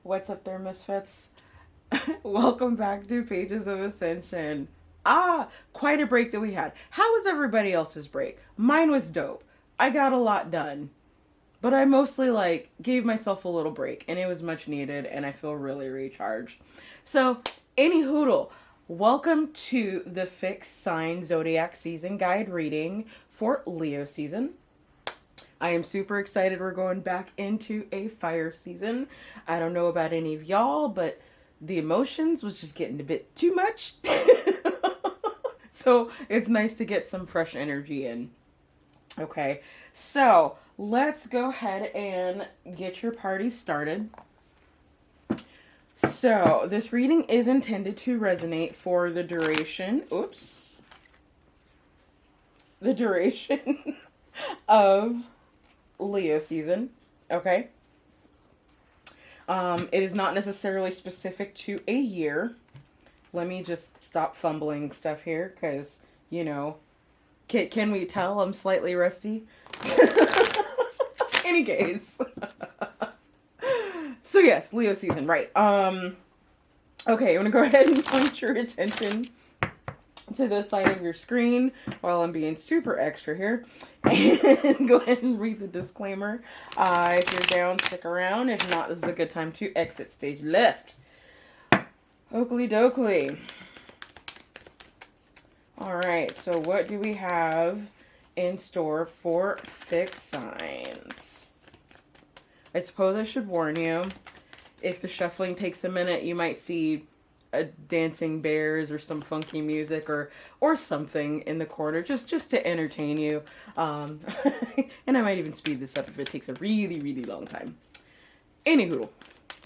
What's up there, misfits? Welcome back to Pages of Ascension. Quite a break that we had. How was everybody else's break? Mine was dope. I got a lot done. But I mostly gave myself a little break and it was much needed and I feel really recharged. So, any hoodle, welcome to the Fixed Sign Zodiac Season Guide reading for Leo season. I am super excited. We're going back into a fire season. I don't know about any of y'all, but the emotions was just getting a bit too much. So it's nice to get some fresh energy in. Okay, so let's go ahead and get your party started. So this reading is intended to resonate for the duration. The duration of Leo season. Okay. It is not necessarily specific to a year. Let me just stop fumbling stuff here because, can we tell I'm slightly rusty? Any case. So yes, Leo season, right. Okay, I'm going to go ahead and point your attention to the side of your screen while I'm being super extra here. And go ahead and read the disclaimer. If you're down, stick around. If not, this is a good time to exit stage left. Oakley dokley. Alright, so what do we have in store for fixed signs? I suppose I should warn you, if the shuffling takes a minute, you might see a dancing bears or some funky music or something in the corner just to entertain you. And I might even speed this up if it takes a really, really long time. Anywho.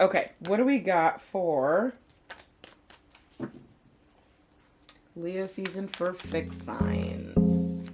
Okay, what do we got for Leo season for fixed signs?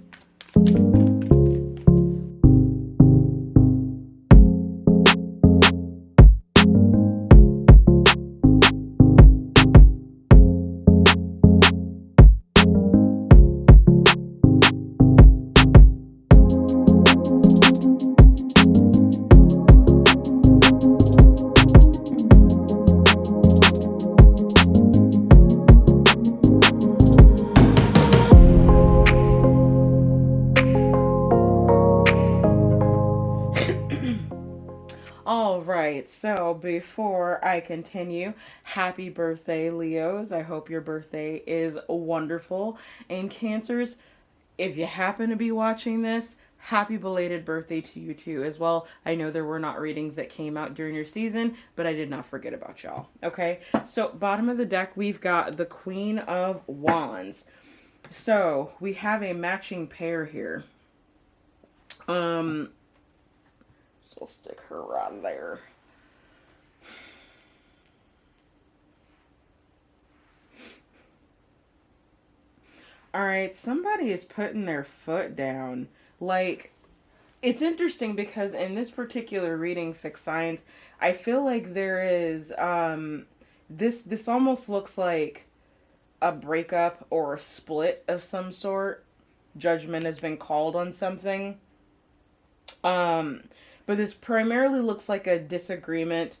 Alright, so before I continue, happy birthday, Leos. I hope your birthday is wonderful. And Cancers, if you happen to be watching this, happy belated birthday to you too as well. I know there were not readings that came out during your season, but I did not forget about y'all. Okay, so bottom of the deck, we've got the Queen of Wands. So we have a matching pair here. So we'll stick her right there. Alright, somebody is putting their foot down. It's interesting because in this particular reading, Fixed Signs, I feel like there is, this almost looks like a breakup or a split of some sort. Judgment has been called on something. But this primarily looks like a disagreement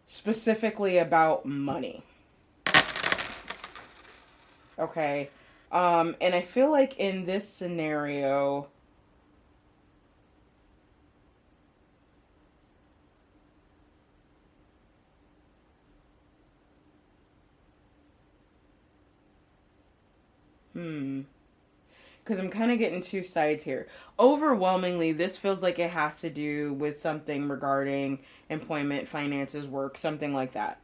specifically about money. Okay. And I feel like in this scenario, because I'm kind of getting two sides here. Overwhelmingly, this feels like it has to do with something regarding employment, finances, work, something like that.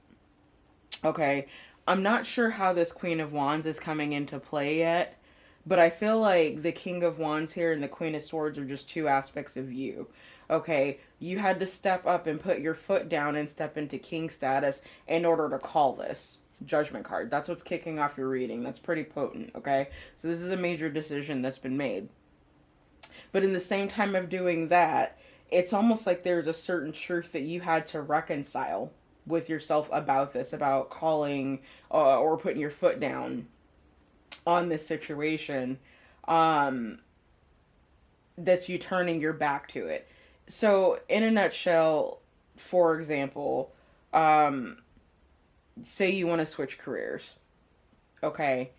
Okay. I'm not sure how this Queen of Wands is coming into play yet, but I feel like the King of Wands here and the Queen of Swords are just two aspects of you. Okay, you had to step up and put your foot down and step into king status in order to call this Judgment card. That's what's kicking off your reading. That's pretty potent, okay? So this is a major decision that's been made. But in the same time of doing that, it's almost like there's a certain truth that you had to reconcile with yourself about this, about calling or putting your foot down on this situation. That's you turning your back to it. So in a nutshell, for example, Um, say you want to switch careers, okay?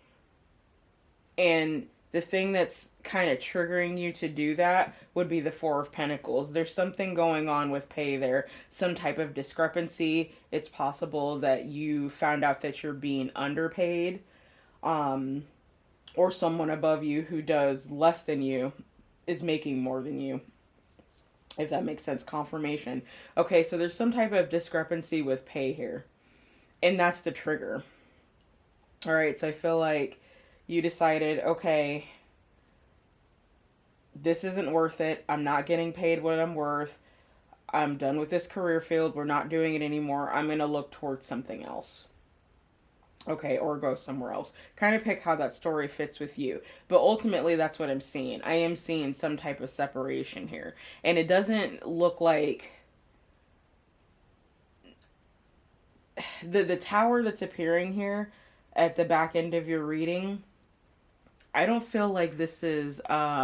And the thing that's kind of triggering you to do that would be the Four of Pentacles. There's something going on with pay there, some type of discrepancy. It's possible that you found out that you're being underpaid, um, or someone above you who does less than you is making more than you. If that makes sense, confirmation. Okay, so there's some type of discrepancy with pay here. And that's the trigger. All right, so I feel like you decided, okay, this isn't worth it. I'm not getting paid what I'm worth. I'm done with this career field. We're not doing it anymore. I'm going to look towards something else. Okay, or go somewhere else. Kind of pick how that story fits with you. But ultimately, that's what I'm seeing. I am seeing some type of separation here. And it doesn't look like the tower that's appearing here at the back end of your reading. I don't feel like this isn't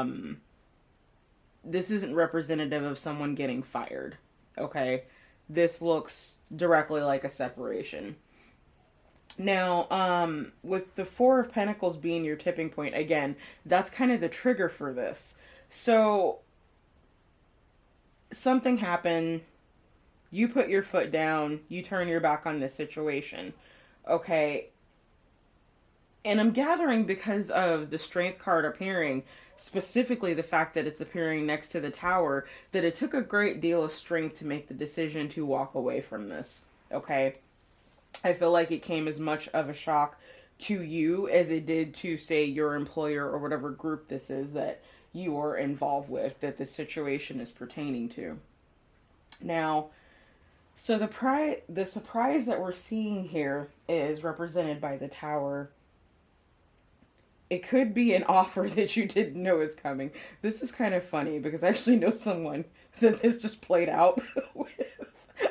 representative of someone getting fired. Okay? This looks directly like a separation. Now, with the Four of Pentacles being your tipping point, again, that's kind of the trigger for this. So, something happened, you put your foot down, you turn your back on this situation. Okay? And I'm gathering because of the Strength card appearing, specifically the fact that it's appearing next to the Tower, that it took a great deal of strength to make the decision to walk away from this. Okay? I feel like it came as much of a shock to you as it did to, say, your employer or whatever group this is that you are involved with, that the situation is pertaining to. Now, so the surprise that we're seeing here is represented by the Tower. It could be an offer that you didn't know is coming. This is kind of funny because I actually know someone that this just played out with.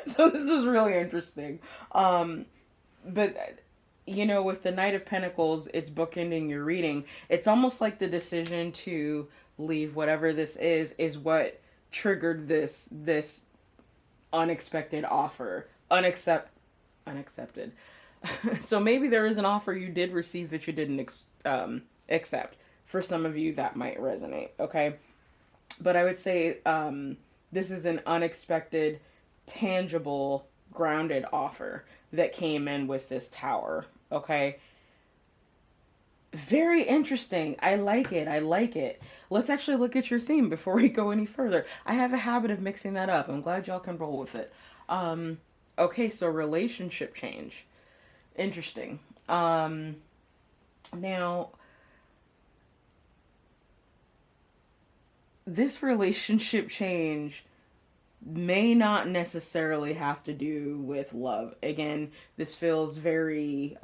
So this is really interesting. But, you know, with the Knight of Pentacles, it's bookending your reading. It's almost like the decision to leave whatever this is what triggered this unexpected offer. Unaccepted. So maybe there is an offer you did receive that you didn't accept. For some of you, that might resonate, okay? But I would say this is an unexpected, tangible, grounded offer that came in with this Tower, okay? Very interesting. I like it. I like it. Let's actually look at your theme before we go any further. I have a habit of mixing that up. I'm glad y'all can roll with it. Okay, so relationship change. Interesting. Now, this relationship change may not necessarily have to do with love. Again, this feels very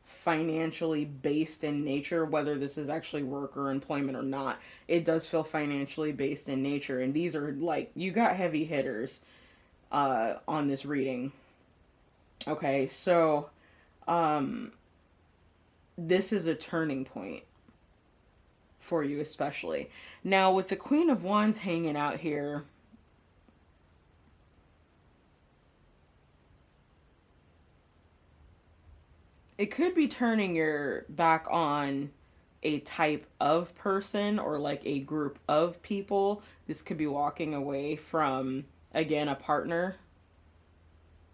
financially based in nature, whether this is actually work or employment or not. It does feel financially based in nature, and these are like, you got heavy hitters on this reading. Okay, so this is a turning point for you especially. Now, with the Queen of Wands hanging out here, it could be turning your back on a type of person or like a group of people. This could be walking away from, again, a partner.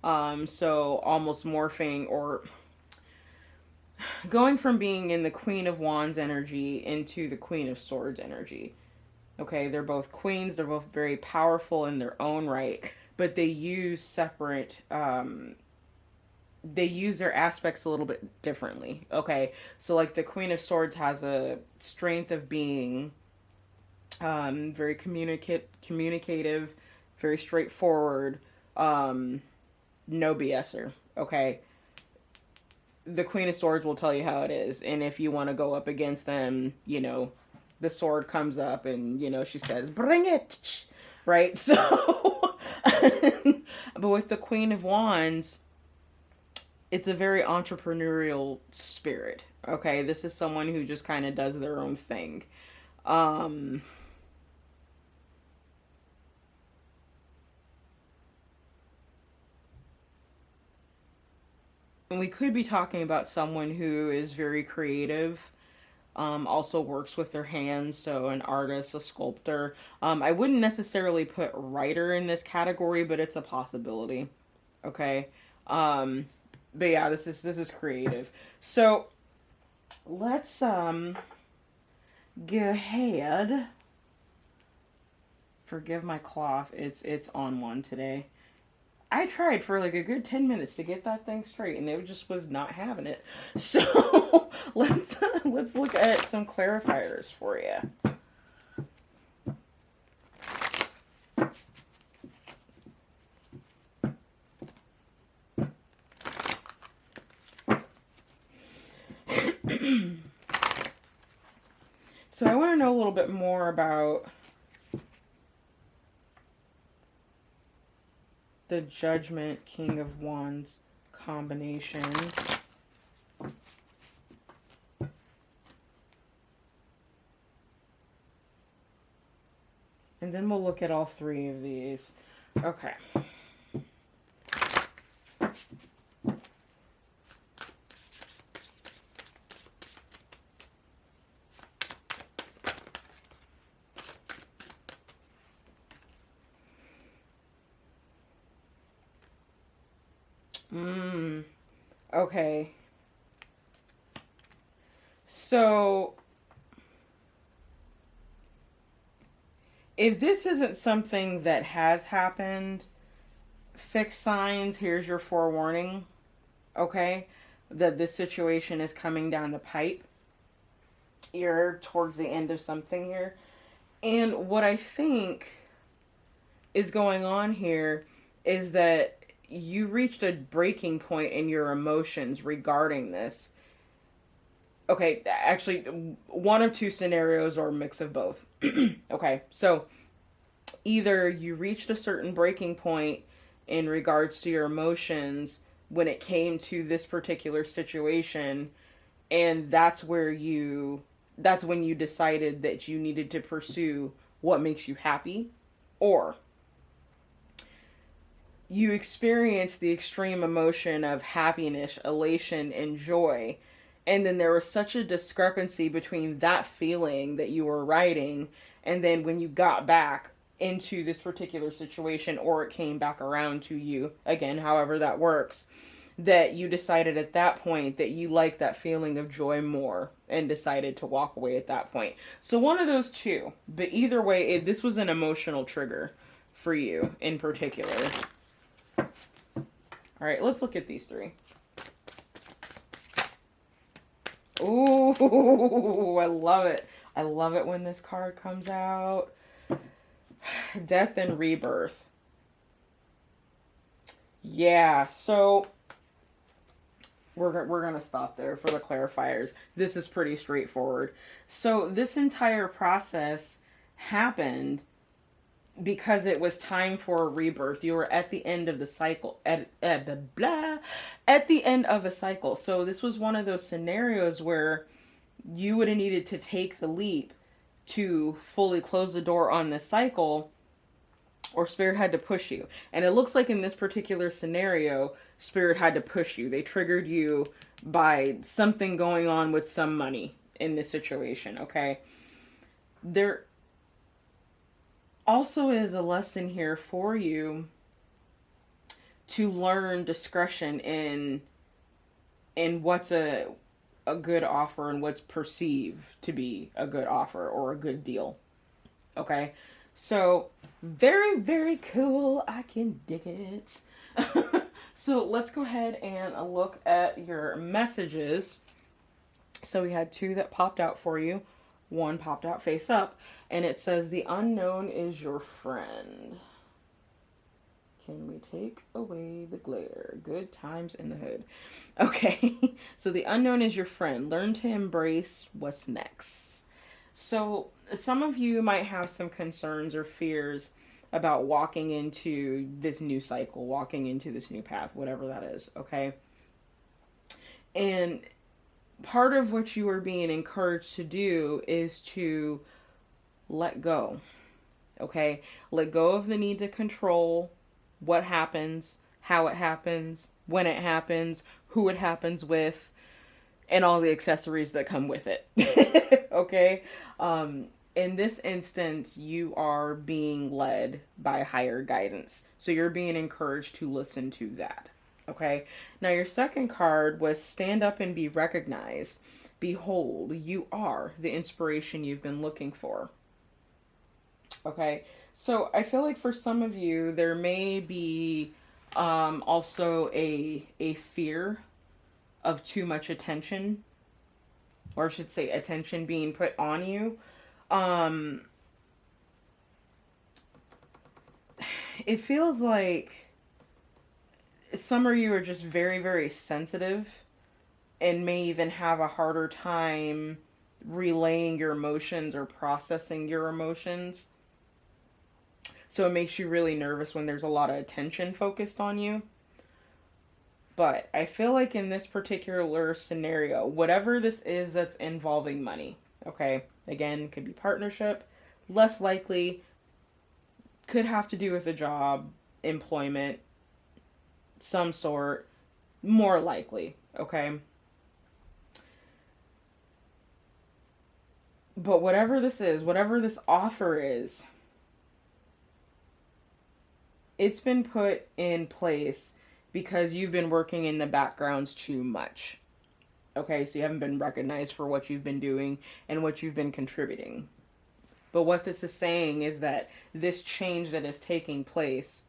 So almost morphing or going from being in the Queen of Wands energy into the Queen of Swords energy. Okay, they're both queens, they're both very powerful in their own right, but they use separate they use their aspects a little bit differently. Okay, so like the Queen of Swords has a strength of being very communicative, very straightforward, no BSer. Okay, the Queen of Swords will tell you how it is, and if you want to go up against them, you know, the sword comes up and, you know, she says, bring it, right? So, but with the Queen of Wands, it's a very entrepreneurial spirit, okay? This is someone who just kind of does their own thing. And we could be talking about someone who is very creative, also works with their hands, so an artist, a sculptor. I wouldn't necessarily put writer in this category, but it's a possibility. Okay. But yeah, this is creative. So let's go ahead. Forgive my cough. It's on one today. I tried for like a good 10 minutes to get that thing straight, and it just was not having it. So let's look at some clarifiers for you. So I want to know a little bit more about the Judgment, King of Wands combination. And then we'll look at all three of these. Okay. Okay. So, if this isn't something that has happened, fixed signs, here's your forewarning, okay? That this situation is coming down the pipe. You're towards the end of something here. And what I think is going on here is that you reached a breaking point in your emotions regarding this. Okay, actually, one of two scenarios or a mix of both. Okay, so either you reached a certain breaking point in regards to your emotions when it came to this particular situation, and that's when you decided that you needed to pursue what makes you happy, or you experience the extreme emotion of happiness, elation, and joy. And then there was such a discrepancy between that feeling that you were writing and then when you got back into this particular situation, or it came back around to you, again, however that works, that you decided at that point that you liked that feeling of joy more and decided to walk away at that point. So one of those two. But either way, this was an emotional trigger for you in particular. All right, let's look at these three. Ooh, I love it. I love it when this card comes out. Death and rebirth. Yeah, so we're going to stop there for the clarifiers. This is pretty straightforward. So this entire process happened because it was time for a rebirth. You were at the end of the cycle, at the end of a cycle. So this was one of those scenarios where you would have needed to take the leap to fully close the door on this cycle, or Spirit had to push you. And it looks like in this particular scenario, Spirit had to push you. They triggered you by something going on with some money in this situation, okay? There also is a lesson here for you to learn discretion in what's a good offer and what's perceived to be a good offer or a good deal. Okay? So, very, very cool. I can dig it. So, let's go ahead and look at your messages. So, we had two that popped out for you. One popped out face up, and it says, the unknown is your friend. Can we take away the glare? Good times in the hood. Okay, so the unknown is your friend. Learn to embrace what's next. So some of you might have some concerns or fears about walking into this new cycle, walking into this new path, whatever that is, okay? And part of what you are being encouraged to do is to let go, okay? Let go of the need to control what happens. how it happens, when it happens, who it happens with, and all the accessories that come with it. Okay? In this instance, you are being led by higher guidance. So you're being encouraged to listen to that. Okay? Now, your second card was stand up and be recognized. Behold, you are the inspiration you've been looking for. Okay? So I feel like for some of you, there may be also a fear of too much attention, or I should say attention being put on you. It feels like some of you are just very, very sensitive and may even have a harder time relaying your emotions or processing your emotions. So it makes you really nervous when there's a lot of attention focused on you. But I feel like in this particular scenario, whatever this is that's involving money, okay, again, could be partnership, less likely, could have to do with a job, employment, some sort, more likely, okay? But whatever this is, whatever this offer is, it's been put in place because you've been working in the backgrounds too much. Okay, so you haven't been recognized for what you've been doing and what you've been contributing. But what this is saying is that this change that is taking place,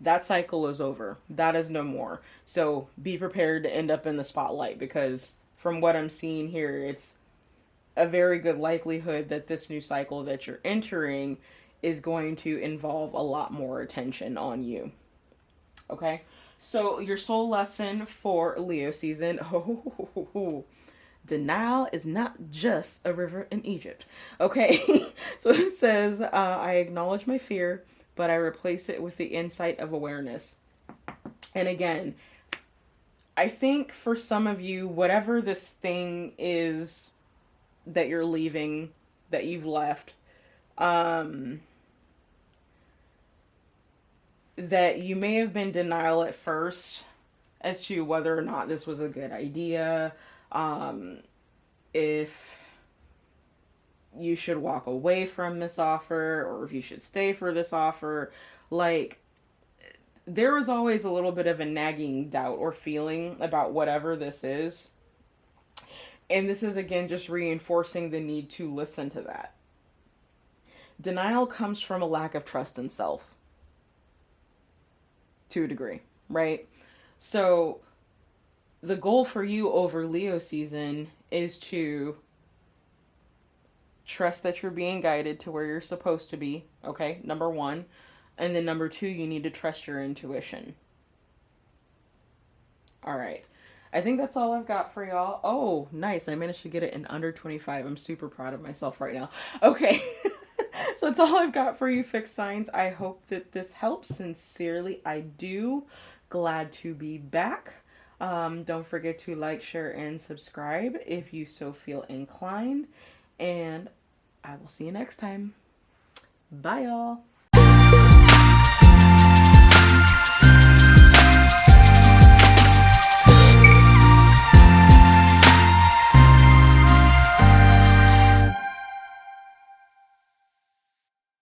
that cycle is over. That is no more. So be prepared to end up in the spotlight, because from what I'm seeing here, it's a very good likelihood that this new cycle that you're entering is going to involve a lot more attention on you. Okay? So your soul lesson for Leo season, denial is not just a river in Egypt. Okay? So it says, I acknowledge my fear, but I replace it with the insight of awareness. And again, I think for some of you, whatever this thing is that you're leaving, that you've left, that you may have been denial at first as to whether or not this was a good idea, if you should walk away from this offer, or if you should stay for this offer. Like, there was always a little bit of a nagging doubt or feeling about whatever this is. And this is, again, just reinforcing the need to listen to that. Denial comes from a lack of trust in self, to a degree, right? So the goal for you over Leo season is to trust that you're being guided to where you're supposed to be, okay? Number one. And then number two, you need to trust your intuition. All right. I think that's all I've got for y'all. Oh, nice. I managed to get it in under 25. I'm super proud of myself right now. Okay. So that's all I've got for you, fixed signs. I hope that this helps. Sincerely, I do. Glad to be back. Don't forget to like, share, and subscribe if you so feel inclined. And I will see you next time. Bye, y'all.